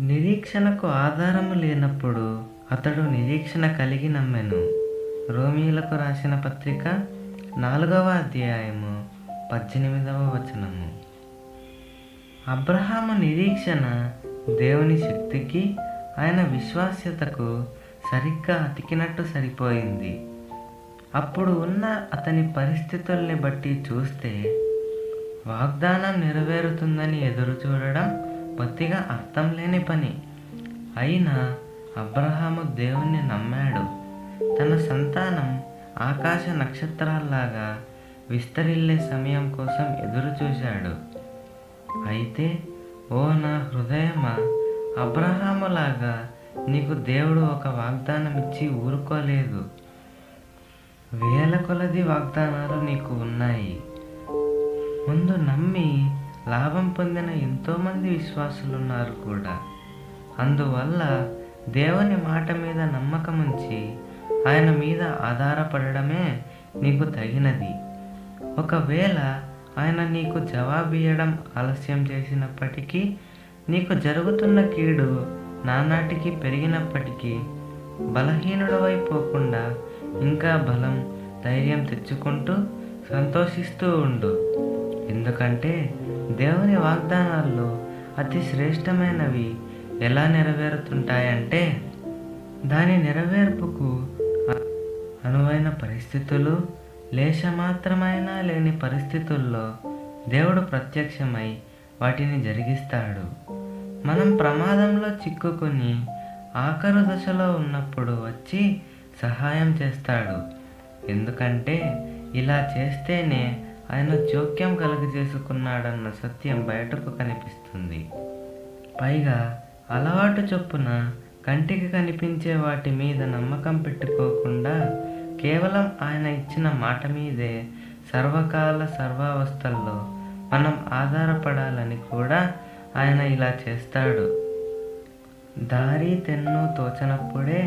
నిరీక్షణకు ఆధారము లేనప్పుడు అతడు నిరీక్షణ కలిగి నమ్మెను. రోమీయులకు రాసిన పత్రిక 4వ అధ్యాయము 18వ వచనము. అబ్రహాము నిరీక్షణ దేవుని శక్తికి, ఆయన విశ్వాస్యతకు సరిగ్గా అతికినట్టు సరిపోయింది. అప్పుడు ఉన్న అతని పరిస్థితుల్ని బట్టి చూస్తే వాగ్దానం నెరవేరుతుందని ఎదురు చూడడం బొత్తిగా అర్థం లేని పని. అయినా అబ్రహాము దేవుణ్ణి నమ్మాడు. తన సంతానం ఆకాశ నక్షత్రాల్లాగా విస్తరిల్లే సమయం కోసం ఎదురు చూశాడు. అయితే ఓ నా హృదయమా, అబ్రహాములాగా నీకు దేవుడు ఒక వాగ్దానం ఇచ్చి ఊరుకోలేదు. వేల కొలది వాగ్దానాలు నీకు ఉన్నాయి. ముందు నమ్మి లాభం పొందిన ఎంతోమంది విశ్వాసులున్నారు కూడా. అందువల్ల దేవుని మాట మీద నమ్మకం ఉంచి ఆయన మీద ఆధారపడడమే నీకు తగినది. ఒకవేళ ఆయన నీకు జవాబియ్యడం ఆలస్యం చేసినప్పటికీ, నీకు జరుగుతున్న కీడు నానాటికి పెరిగినప్పటికీ బలహీనుడవైపోకుండా ఇంకా బలం, ధైర్యం తెచ్చుకుంటూ సంతోషిస్తూ ఉండు. ఎందుకంటే దేవుని వాగ్దానాల్లో అతి శ్రేష్టమైనవి ఎలా నెరవేరుతుంటాయంటే, దాని నెరవేర్పుకు అనువైన పరిస్థితులు, లేశమాత్రమైనా లేని పరిస్థితుల్లో దేవుడు ప్రత్యక్షమై వాటిని జరిగిస్తాడు. మనం ప్రమాదంలో చిక్కుకుని ఆఖరు దశలో ఉన్నప్పుడు వచ్చి సహాయం చేస్తాడు. ఎందుకంటే ఇలా చేస్తేనే ఆయన జోక్యం కలుగజేసుకున్నాడన్న సత్యం బయటకు కనిపిస్తుంది. పైగా అలవాటు చొప్పున కంటికి కనిపించే వాటి మీద నమ్మకం పెట్టుకోకుండా కేవలం ఆయన ఇచ్చిన మాట మీదే సర్వకాల సర్వావస్థల్లో మనం ఆధారపడాలని కూడా ఆయన ఇలా చేస్తాడు. దారి తెన్ను తోచనప్పుడే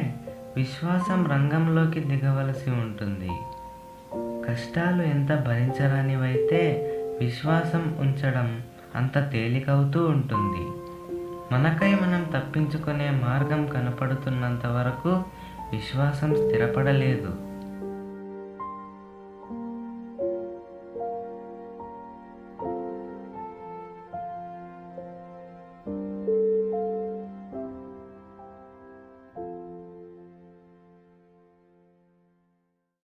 విశ్వాసం రంగంలోకి దిగవలసి ఉంటుంది. కష్టాలు ఎంత భరించరానివైతే విశ్వాసం ఉంచడం అంత తేలికవుతూ ఉంటుంది. మనకై మనం తప్పించుకునే మార్గం కనపడుతున్నంత వరకు విశ్వాసం స్థిరపడలేదు.